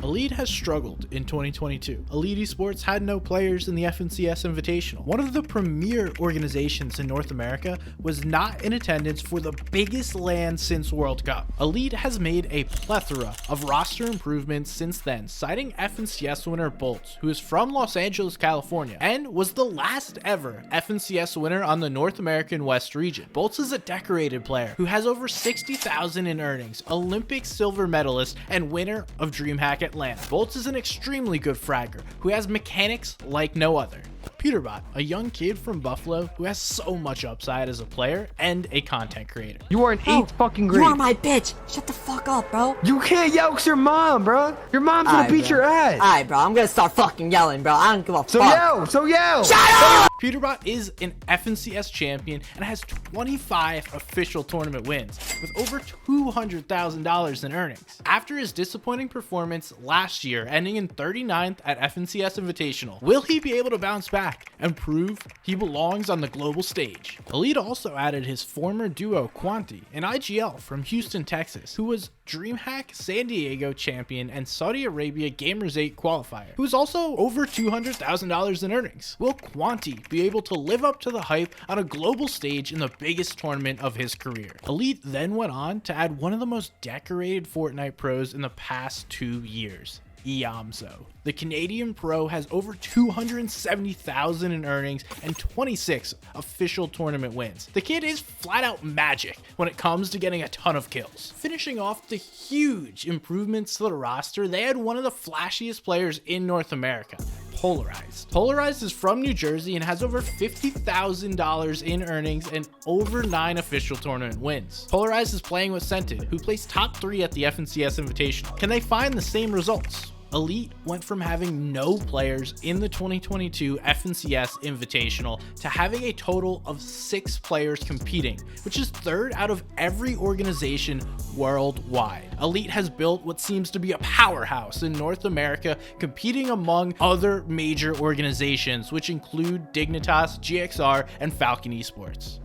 Elite has struggled in 2022. Elite Esports had no players in the FNCS Invitational. One of the premier organizations in North America was not in attendance for the biggest LAN since World Cup. Elite has made a plethora of roster improvements since then, citing FNCS winner Bolts, who is from Los Angeles, California, and was the last ever FNCS winner on the North American West region. Bolts is a decorated player who has over 60,000 in earnings, Olympic silver medalist, and winner of DreamHack at LAN. Bolts is an extremely good fragger who has mechanics like no other. Peterbot, a young kid from Buffalo who has so much upside as a player and a content creator. You are an 8th fucking grade. You are my bitch. Shut the fuck up, bro. You can't yell 'cause your mom, bro. Your mom's gonna beat your ass. Alright, bro. I'm gonna start fucking yelling, bro. I don't give a fuck. So yell. Shut up! Peterbot is an FNCS champion and has 25 official tournament wins with over $200,000 in earnings. After his disappointing performance last year, ending in 39th at FNCS Invitational, will he be able to bounce back and prove he belongs on the global stage? Elite also added his former duo Quanti, an IGL from Houston, Texas, who was DreamHack San Diego champion and Saudi Arabia Gamers 8 qualifier, who is also over $200,000 in earnings. Will Quanti be able to live up to the hype on a global stage in the biggest tournament of his career? Elite then went on to add one of the most decorated Fortnite pros in the past 2 years, Yamzo. The Canadian pro has over 270,000 in earnings and 26 official tournament wins. The kid is flat out magic when it comes to getting a ton of kills. Finishing off the huge improvements to the roster, they had one of the flashiest players in North America, Polarized. Polarized is from New Jersey and has over $50,000 in earnings and over 9 official tournament wins. Polarized is playing with Scented, who placed top 3 at the FNCS Invitational. Can they find the same results? Elite went from having no players in the 2022 FNCS Invitational to having a total of 6 players competing, which is 3rd out of every organization worldwide. Elite has built what seems to be a powerhouse in North America, competing among other major organizations, which include Dignitas, GXR, and Falcon Esports.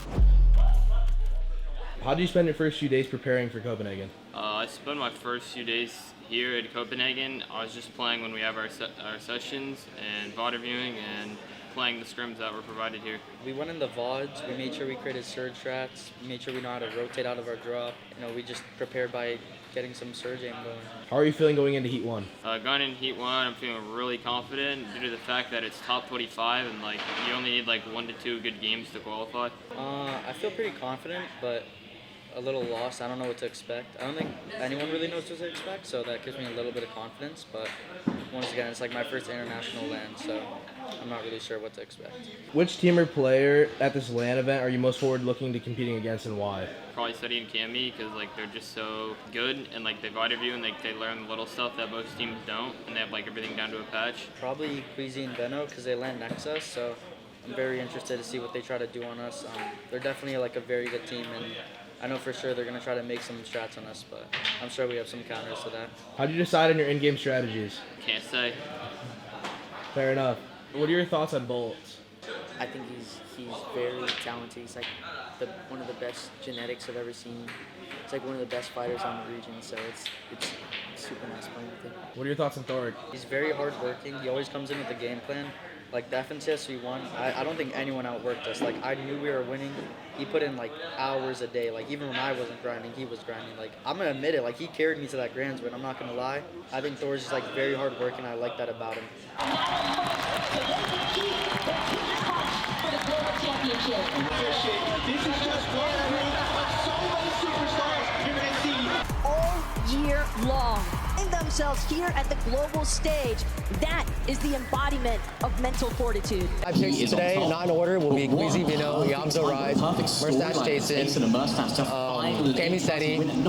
How did you spend your first few days preparing for Copenhagen? I spent my first few days here at Copenhagen. I was just playing when we have our sessions and VOD reviewing and playing the scrims that were provided here. We went in the VODs, we made sure we created surge strats, we made sure we know how to rotate out of our drop. We just prepared by getting some surge aim going. How are you feeling going into Heat 1? Going into Heat 1, I'm feeling really confident due to the fact that it's top 25 and you only need 1 to 2 good games to qualify. I feel pretty confident, but a little lost. I don't know what to expect. I don't think anyone really knows what to expect, so that gives me a little bit of confidence. But once again, it's my first international LAN, so I'm not really sure what to expect. Which team or player at this LAN event are you most forward looking to competing against, and why? Probably Study and Cammy, because they're just so good and they VOD review and they learn the little stuff that most teams don't, and they have everything down to a patch. Probably Queasy and Beno, because they LAN next to us, so I'm very interested to see what they try to do on us. They're definitely a very good team, and I know for sure they're going to try to make some strats on us, but I'm sure we have some counters to that. How do you decide on your in-game strategies? Can't say. Fair enough. What are your thoughts on Bolts? I think he's very talented. He's one of the best genetics I've ever seen. He's one of the best fighters on the region, so it's super nice playing with him. What are your thoughts on Thorg? He's very hardworking. He always comes in with a game plan. The FNCS we won, I don't think anyone outworked us. I knew we were winning. He put in hours a day. Even when I wasn't grinding, he was grinding. I'm gonna admit it. He carried me to that Grands win. I'm not gonna lie. I think Thor's just very hardworking. I like that about him. This is just one group of so many superstars you're gonna see all year long. Themselves here at the global stage. That is the embodiment of mental fortitude. I've picked today, not in order, will be Queasy, Vino, Yamzo Rise, Murstache Jason, Cammy Seti, and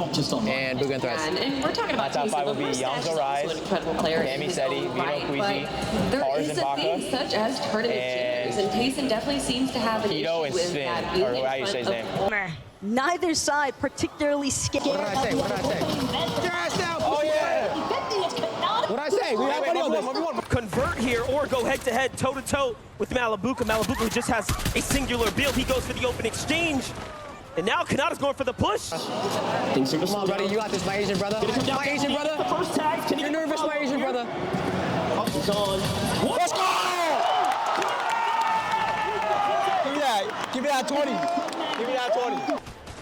Boogan Threats. And we're talking about top 5 will be Yamzo Rise, incredible player, Cammy Seti, Vino, Queasy, there is a thing such as tournament jitters, and Tayson definitely seems to have an issue with that. Or how you say his name. Neither side particularly scared. What did I say? What did I say? Oh yeah! What did I say? We have one. Convert here or go head-to-head, toe-to-toe with Malabuka. Malabuka just has a singular build. He goes for the open exchange. And now Kanata's going for the push. Come on, buddy. You got this, my Asian brother. My Asian brother. The first tag. Can You're nervous, my Asian brother. He's on. Let's go! Give me that 20. Give me that 20.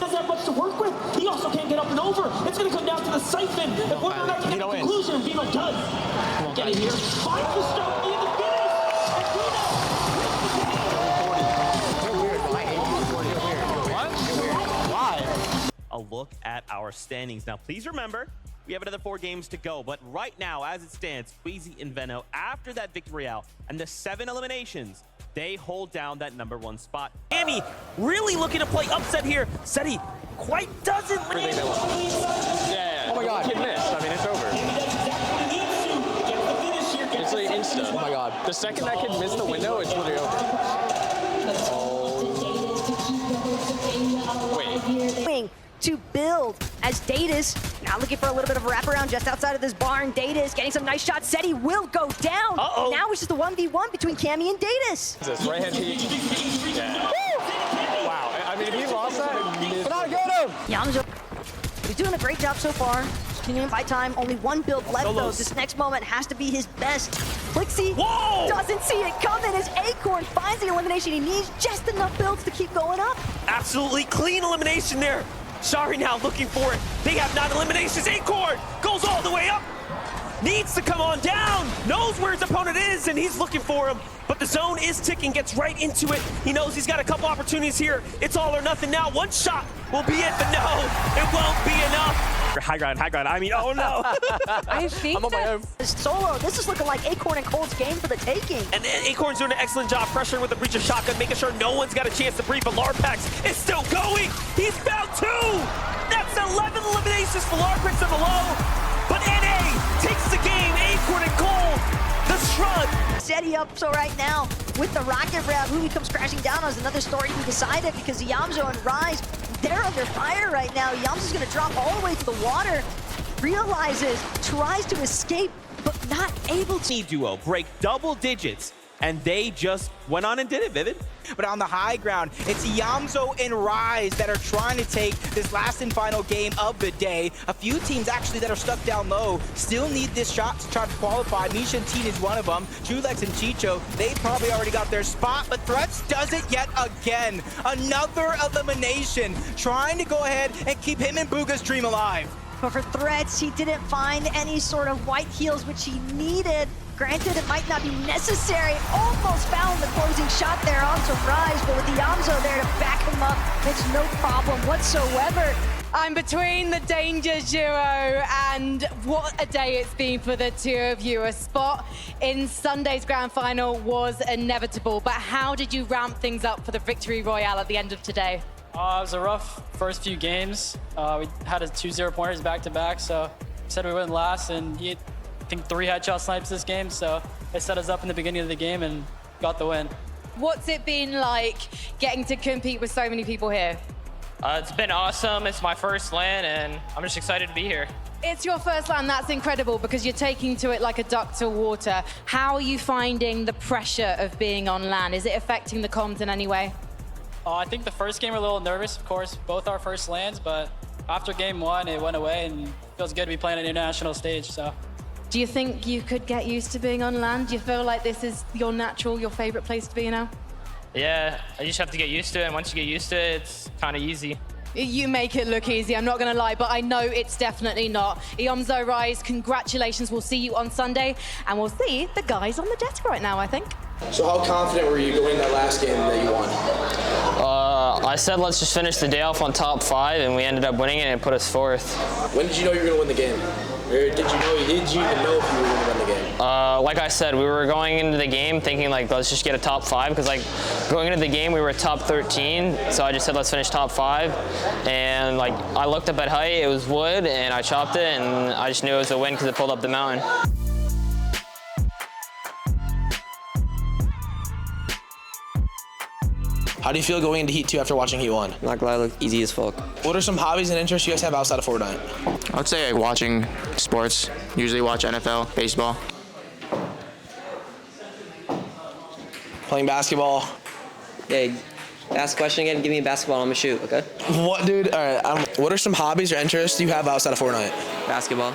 Doesn't have much to work with. He also can't get up and over. It's going to come down to the siphon. And whether or not to get a conclusion, Vino does. Get in here. Finds the stroke in the finish. A look at our standings. Now, please remember, we have another 4 games to go, but right now, as it stands, Queasy and Veno, after that victory royale and the 7 eliminations, they hold down that #1 spot. Amy really looking to play upset here. Seti quite doesn't land. Yeah. Oh my God. Kid missed. I mean, it's over. It's like insta. Oh my God. The second that kid missed the window, it's literally over. Oh. Wait. To build as Datus now looking for a little bit of a wraparound just outside of this barn. Datus getting some nice shots. Seti will go down. Now it's just a 1v1 between Cammy and Datus. This right hand peek. Yeah. Wow. I mean, if he lost that, But get him. Yamzo, he's doing a great job so far. Continuing by time. Only 1 build left though. This next moment has to be his best. Blixie doesn't see it coming as Acorn finds the elimination he needs. Just enough builds to keep going up. Absolutely clean elimination there. Shari now looking for it. They have 9 eliminations. Acorn goes all the way up. Needs to come on down. Knows where his opponent is, and he's looking for him. But the zone is ticking, gets right into it. He knows he's got a couple opportunities here. It's all or nothing now. 1 shot will be it, but no, it won't be enough. High ground, high ground. I mean, oh no. I think I'm on my own. Solo, this is looking like Acorn and Cold's game for the taking. And Acorn's doing an excellent job pressuring with the breach of shotgun, making sure no one's got a chance to breathe, but Larpax is still going. He's found 2. That's 11 eliminations for Larpax on the low. But NA takes the game. Acorn and Cole, the shrug. Seti up so right now with the rocket rev. Who he comes crashing down on is another story to be decided because Yamzo and Rise, they're under fire right now. Yamzo's gonna drop all the way to the water. Realizes, tries to escape, but not able to. Duo break double digits, and they just went on and did it, Vivid. But on the high ground, it's Yamzo and Rise that are trying to take this last and final game of the day. A few teams actually that are stuck down low still need this shot to try to qualify. Misha and Teen is one of them. Julex and Chicho, they probably already got their spot, but Threats does it yet again. Another elimination, trying to go ahead and keep him and Booga's dream alive. But for Threats, he didn't find any sort of white heels, which he needed. Granted, it might not be necessary. Almost found the closing shot there onto Rise, but with the Yamzo there to back him up, it's no problem whatsoever. I'm between the Danger duo, and what a day it's been for the 2 of you. A spot in Sunday's grand final was inevitable, but how did you ramp things up for the victory royale at the end of today? It was a rough first few games. We had 2 0-pointers back-to-back, so said we wouldn't last, and I think 3 headshot snipes this game, so it set us up in the beginning of the game and got the win. What's it been like getting to compete with so many people here? It's been awesome. It's my first LAN, and I'm just excited to be here. It's your first LAN. That's incredible because you're taking to it like a duck to water. How are you finding the pressure of being on LAN? Is it affecting the comms in any way? I think the first game we were a little nervous, of course, both our first LANs, but after game 1, it went away, and it feels good to be playing an international stage, so. Do you think you could get used to being on LAN? Do you feel like this is your favorite place to be now? Yeah, I just have to get used to it, and once you get used to it, it's kind of easy. You make it look easy, I'm not gonna lie, but I know it's definitely not. Yamzo, Rise, congratulations. We'll see you on Sunday, and we'll see the guys on the desk right now, I think. So how confident were you going that last game that you won? I said let's just finish the day off on top 5, and we ended up winning it and it put us 4th. When did you know you were going to win the game? Or did you even know if you were going to win the game? Like I said, we were going into the game thinking like let's just get a top 5, because like going into the game we were top 13, so I just said let's finish top 5, and like I looked up at height, it was wood, and I chopped it, and I just knew it was a win because it pulled up the mountain. How do you feel going into Heat 2 after watching Heat 1? Not gonna lie, look easy as fuck. What are some hobbies and interests you guys have outside of Fortnite? I would say like watching sports. Usually watch NFL, baseball. Playing basketball? Yeah, Ask a question again, give me a basketball, I'm gonna shoot, okay? What, dude? All right. What are some hobbies or interests you have outside of Fortnite? Basketball.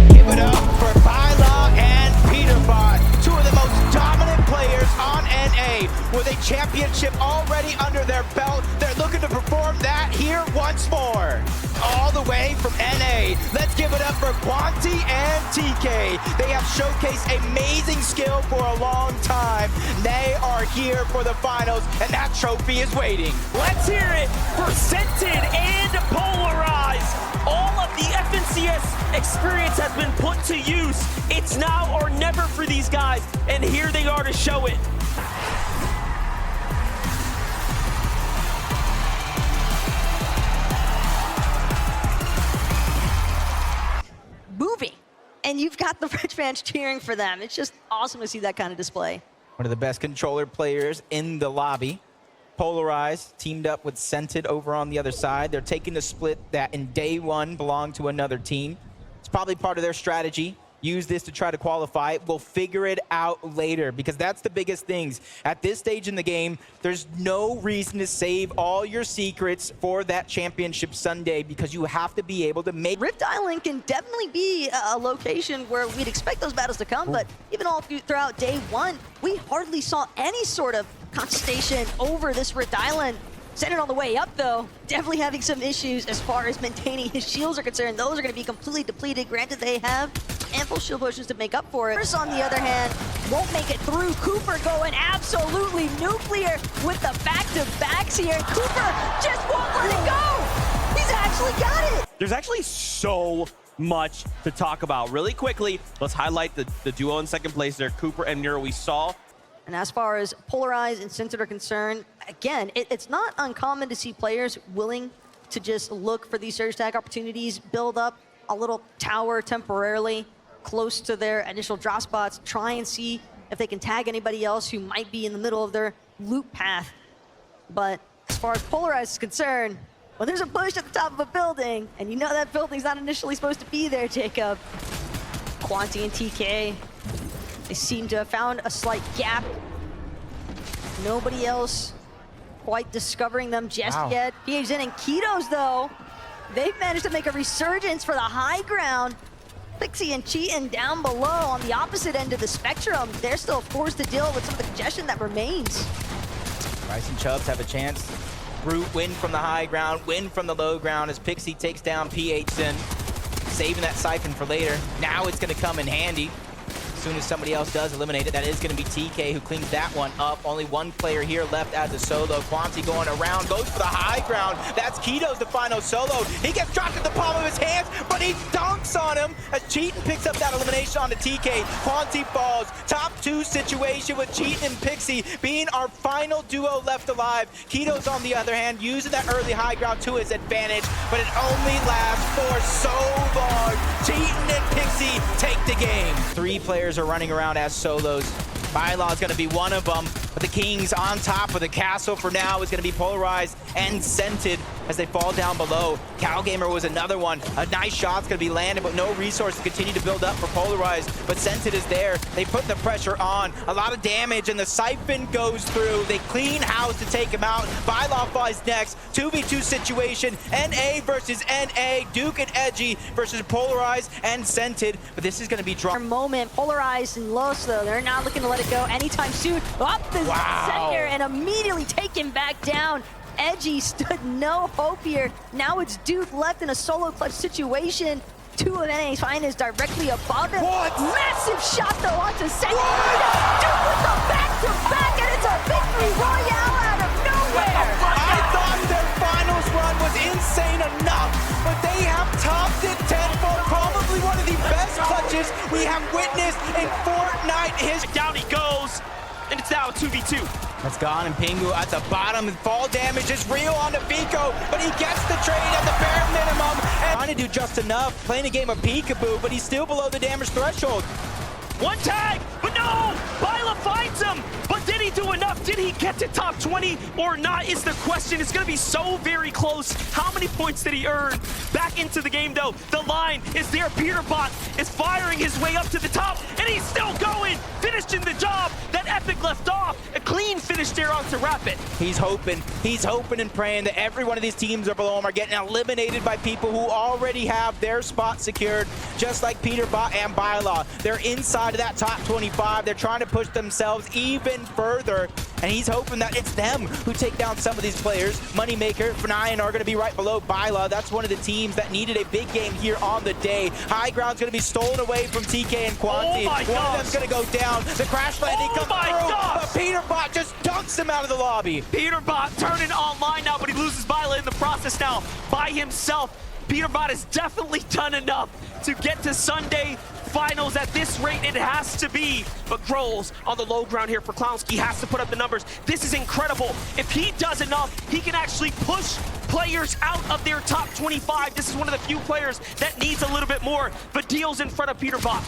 Give it up for Byla and Peterbot, two of the most dominant players on NA, with a championship already under their belt. They're looking to perform that here once more. All the way from NA, let's give it up for Quanti and TK. They have showcased amazing skill for a long time. They are here for the finals, and that trophy is waiting. Let's hear it for Scented and Polarized. All of the FNCS experience has been put to use. It's now or never for these guys, and here they are to show it. Moving. And you've got the French fans cheering for them. It's just awesome to see that kind of display. One of the best controller players in the lobby. Polarized teamed up with Scented over on the other side. They're taking the split that in day one belonged to another team. It's probably part of their strategy. Use this to try to qualify. We'll figure it out later, because that's the biggest things. At this stage in the game, there's no reason to save all your secrets for that championship Sunday, because you have to be able to make... Rift Island can definitely be a location where we'd expect those battles to come, but even all throughout day one, we hardly saw any sort of contestation over this Rift Island. Sent it on the way up, though. Definitely having some issues as far as maintaining his shields are concerned. Those are going to be completely depleted. Granted, they have ample shield potions to make up for it. First, on the other hand, won't make it through. Cooper going absolutely nuclear with the back-to-backs here. Cooper just won't let it go. He's actually got it. There's actually so much to talk about. Really quickly, let's highlight the duo in second place there, Cooper and Nero. We saw. And as far as Polarized and Scented are concerned, again, it's not uncommon to see players willing to just look for these surge tag opportunities, build up a little tower temporarily close to their initial drop spots, try and see if they can tag anybody else who might be in the middle of their loop path. But as far as Polarized is concerned, when there's a push at the top of a building, and you know that building's not initially supposed to be there, Jacob, Quanti and TK, they seem to have found a slight gap. Nobody else quite discovering them just yet. PH and Ketos, though, they've managed to make a resurgence for the high ground. Pixie and Cheatin down below on the opposite end of the spectrum. They're still forced to deal with some of the congestion that remains. Rice and Chubbs have a chance. Brute win from the high ground, win from the low ground as Pixie takes down PHN, saving that siphon for later. Now it's going to come in handy. As soon as somebody else does eliminate it, that is going to be TK who cleans that one up. Only one player here left as a solo. Quanti going around, goes for the high ground. That's Ketos, the final solo. He gets dropped in the palm of his hands, but he dunks on him as Cheatin picks up that elimination onto TK. Quanti falls. Top two situation with Cheatin and Pixie being our final duo left alive. Ketos, on the other hand, using that early high ground to his advantage, but it only lasts for so long. Cheatin and Pixie take the game. Three players are running around as solos. Byla is going to be one of them, but the Kings on top of the castle for now is going to be Polarized and Scented as they fall down below. Calgamer was another one. A nice shot's going to be landed, but no resources continue to build up for Polarized, but Scented is there. They put the pressure on. A lot of damage, and the siphon goes through. They clean house to take him out. Byla flies next. 2v2 situation. NA versus NA. Duke and Edgy versus Polarized and Scented, but this is going to be drawn. Moment. Polarized and Los, though, they're not looking to let it go anytime soon. Up the center and immediately taken back down. Edgy stood no hope here. Now it's Duke left in a solo clutch situation. Two of NA's finest directly above him. What? Massive shot though onto Scented. Duke with the back-to-back, and it's a victory royale out of nowhere. I thought their finals run was insane enough, but they have topped it tenfold. Probably one of the best clutches we have witnessed in Fortnite history. Down he goes, and it's now a 2v2. That's gone, and Pingu at the bottom. Fall damage is real on the Vico, but he gets the trade at the bare minimum. And trying to do just enough, playing a game of peekaboo, but he's still below the damage threshold. One tag, but no! Byla finds him, but did he do enough? enough. Did he get to top 20 or not is the question. It's going to be so very close. How many points did he earn? Back into the game, though. The line is there. Peterbot is firing his way up to the top, and he's still going. Finishing the job that Epic left off. A clean finish there on to wrap it. He's hoping and praying that every one of these teams are below him are getting eliminated by people who already have their spot secured, just like Peterbot and Bylaw. They're inside of that top 25. They're trying to push themselves even further, and he's hoping that it's them who take down some of these players. Moneymaker, Fnayan are going to be right below Bylaw. That's one of the teams that needed a big game here on the day. High ground's going to be stolen away from TK and Quanti. One of them's going to go down. The crash landing comes through, but Peterbot just dunks him out of the lobby. Peterbot turning online now, but he loses Bylaw in the process now by himself. Peterbot has definitely done enough to get to Sunday finals. At this rate, it has to be. But Groles on the low ground here for Clownski has to put up the numbers. This is incredible. If he does enough, he can actually push players out of their top 25. This is one of the few players that needs a little bit more. But Deal's in front of Peterbot.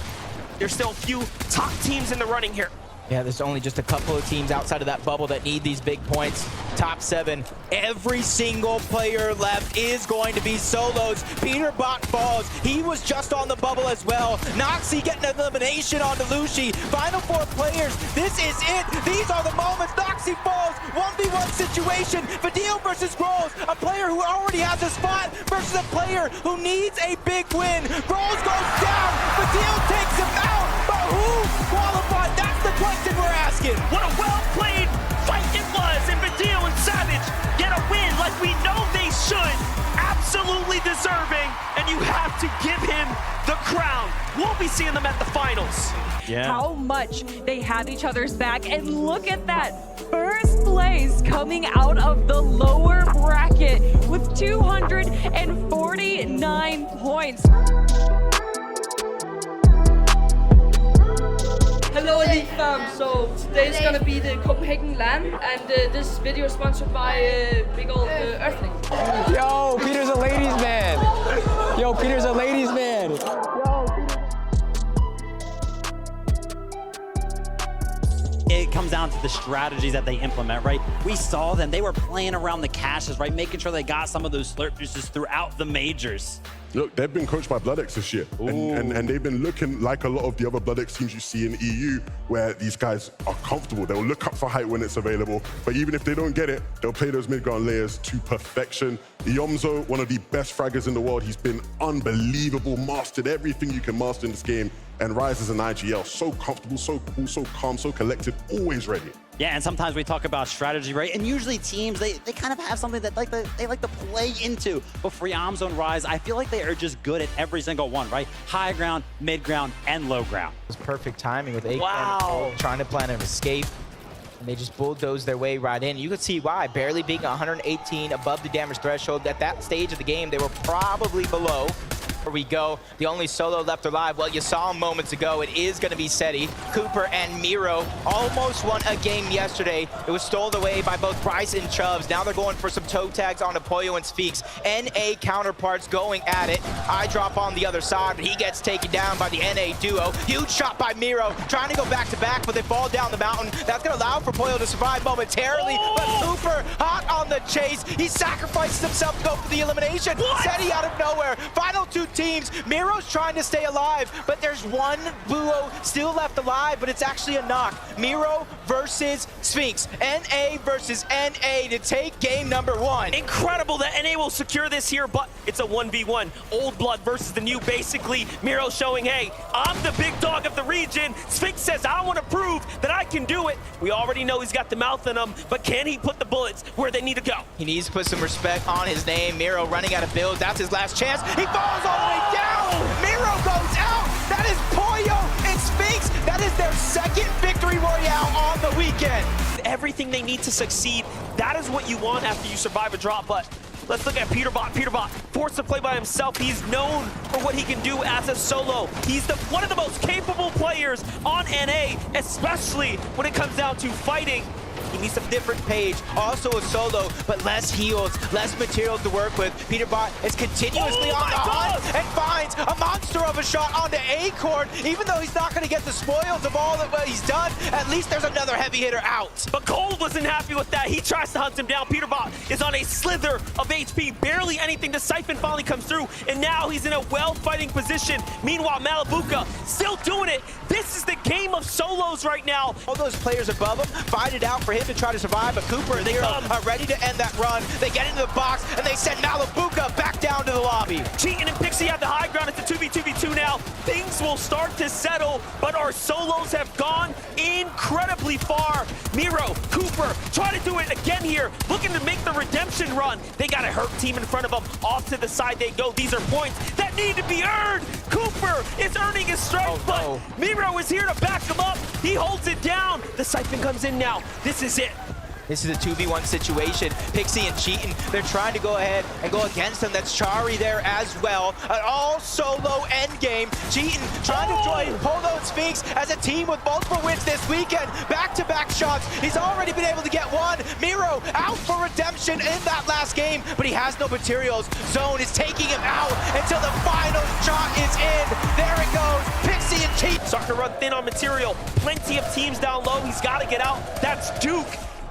There's still a few top teams in the running here. Yeah, there's only just a couple of teams outside of that bubble that need these big points. Top 7. Every single player left is going to be solos. Peterbot falls. He was just on the bubble as well. Noxy getting an elimination onto Lucy. Final 4 players. This is it. These are the moments. Noxy falls. 1v1 situation. Fadil versus Groles. A player who already has a spot versus a player who needs a big win. Groles goes down. Fadil takes him out. But who qualified? That's the question we're asking. What a well-played fight it was, and Badil and Savage get a win like we know they should. Absolutely deserving, and you have to give him the crown. We'll be seeing them at the finals. Yeah. How much they have each other's back, and look at that. First place coming out of the lower bracket with 249 points. Hello Elite fam, so today's gonna be the Copenhagen Lan, and this video is sponsored by big old EarthLink. Yo, Peter's a ladies man. Yo, Peter's a ladies man. It comes down to the strategies that they implement, right? We saw them, they were playing around the caches, right? Making sure they got some of those slurp juices throughout the majors. Look, they've been coached by BloodX this year, and they've been looking like a lot of the other BloodX teams you see in EU, where these guys are comfortable. They'll look up for height when it's available, but even if they don't get it, they'll play those mid-ground layers to perfection. Yomzo, one of the best fraggers in the world, he's been unbelievable, mastered everything you can master in this game, and Rise as an IGL, so comfortable, so cool, so calm, so collected, always ready. Yeah, and sometimes we talk about strategy, right? And usually teams, they kind of have something that they like to play into. But for Yamzo and Rise, I feel like they are just good at every single one, right? High ground, mid ground, and low ground. It was perfect timing with A trying to plan an escape. And they just bulldozed their way right in. You could see why. Barely being 118 above the damage threshold. At that stage of the game, they were probably below. Here we go. The only solo left alive. Well, you saw him moments ago. It is going to be Seti. Cooper and Miro almost won a game yesterday. It was stolen away by both Bryce and Chubbs. Now they're going for some toe tags on Apoyo and Spheaks. NA counterparts going at it. I drop on the other side, but he gets taken down by the NA duo. Huge shot by Miro. Trying to go back to back, but they fall down the mountain. That's going to allow for Apoyo to survive momentarily. But Cooper hot on the chase. He sacrifices himself to go for the elimination. Seti out of nowhere. Final 2 teams. Miro's trying to stay alive, but there's one duo still left alive, but it's actually a knock. Miro versus Sphinx. NA versus NA to take game number 1. Incredible that NA will secure this here, but it's a 1v1. Old blood versus the new. Basically, Miro showing, hey, I'm the big dog of the region. Sphinx says, I want to prove that I can do it. We already know he's got the mouth in him, but can he put the bullets where they need to go? He needs to put some respect on his name. Miro running out of builds. That's his last chance. He falls all the way down. Miro goes out. That is Poyo and Sphinx. That is their second victory royale on the weekend. Everything they need to succeed. That is what you want after you survive a drop, but let's look at Peterbot. Peterbot forced to play by himself. He's known for what he can do as a solo. He's one of the most capable players on NA, especially when it comes down to fighting He needs some different page, also a solo, but less heals, less materials to work with. Peterbot is continuously on the hunt and finds a monster of a shot onto Acorn. Even though he's not going to get the spoils of all that what he's done, at least there's another heavy hitter out. But Gold wasn't happy with that. He tries to hunt him down. Peterbot is on a slither of HP, barely anything. The Siphon finally comes through, and now he's in a well-fighting position. Meanwhile, Malibuca still doing it. This is the game of solos right now. All those players above him fight it out for him to try to survive, but Cooper and Nero are ready to end that run. They get into the box, and they send Malibuca back down to the lobby. Cheating and Pixie have the high ground. It's a 2v2v2 now. Things will start to settle, but our solos have gone incredibly far. Miro, Cooper, try to do it again here, looking to make the redemption run. They got a hurt team in front of them. Off to the side they go. These are points that need to be earned. Cooper is earning his strike, but Miro is here to back him up. He holds it down. The Siphon comes in now. This is it. This is a 2v1 situation. Pixie and Cheatin, they're trying to go ahead and go against him. That's Chari there as well. An all-solo endgame. Cheatin trying to join Polo and Sphinx as a team with multiple wins this weekend. Back-to-back shots. He's already been able to get one. Miro out for redemption in that last game, but he has no materials. Zone is taking him out until the final shot is in. There it goes. Pixie and Cheatin. Starting to run thin on material. Plenty of teams down low. He's got to get out. That's Duke.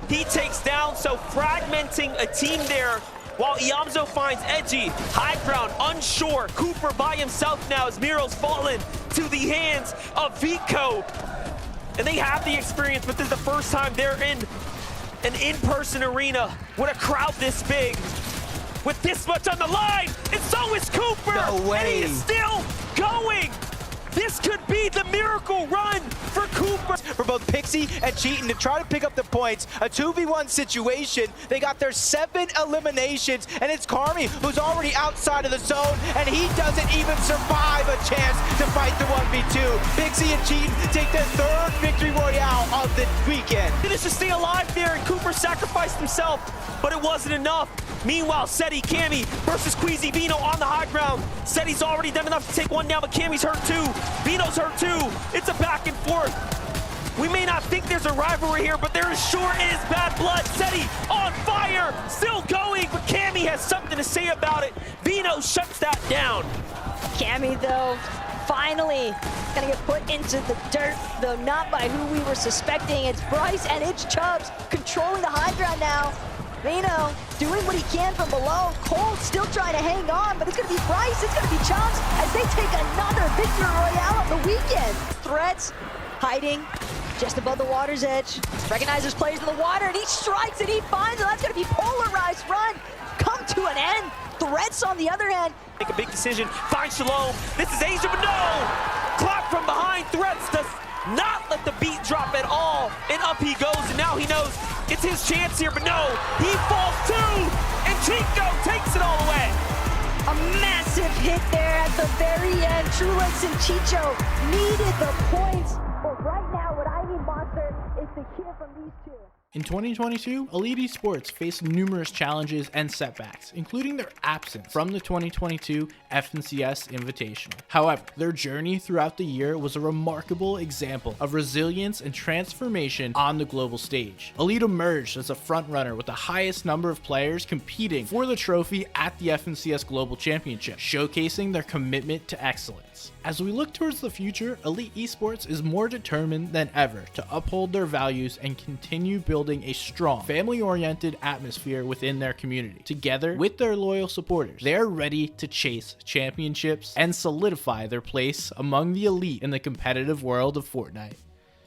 He takes down, so fragmenting a team there while Iamzo finds Edgy. High ground, unsure. Cooper by himself now as Miro's fallen to the hands of Vico. And they have the experience, but this is the first time they're in an in-person arena with a crowd this big, with this much on the line. And so is Cooper. No way. And he is still going. This could be the miracle run for Cooper. For both Pixie and Cheatin to try to pick up the points. A 2v1 situation. They got their 7 eliminations, and it's Carmi who's already outside of the zone, and he doesn't even survive a chance to fight the 1v2. Pixie and Cheatin take their 3rd victory royale of the weekend. He managed to stay alive there, and Cooper sacrificed himself, but it wasn't enough. Meanwhile, Seti, Cammy versus Queasy Vino on the high ground. Seti's already done enough to take one down, but Cammy's hurt too. Vino's hurt too. It's a back and forth. We may not think there's a rivalry here, but there sure is bad blood. Seti on fire, still going, but Cammy has something to say about it. Vino shuts that down. Cammy, though, finally gonna get put into the dirt, though not by who we were suspecting. It's Bryce and it's Chubbs controlling the high ground now. Vino doing what he can from below. Cole still trying to hang on, but it's going to be Bryce, it's going to be Chubbs as they take another victory royale of the weekend. Threats hiding just above the water's edge. Recognizes players in the water, and he strikes and he finds it. That's going to be Polarized Run come to an end. Threats on the other hand. Make a big decision, find Shalom. This is Asia, but no! Clap from behind. Threats does not let the beat drop at all. And up he goes, and now he knows it's his chance here, but no, he falls too, and Chico takes it all away. A massive hit there at the very end. Trulix and Chicho needed the points, but right now what I need, Monster, is to hear from these two. In 2022, Elite Esports faced numerous challenges and setbacks, including their absence from the 2022 FNCS Invitational. However, their journey throughout the year was a remarkable example of resilience and transformation on the global stage. Elite emerged as a frontrunner with the highest number of players competing for the trophy at the FNCS Global Championship, showcasing their commitment to excellence. As we look towards the future, Elite Esports is more determined than ever to uphold their values and continue building a strong, family-oriented atmosphere within their community. Together with their loyal supporters, they are ready to chase championships and solidify their place among the elite in the competitive world of Fortnite.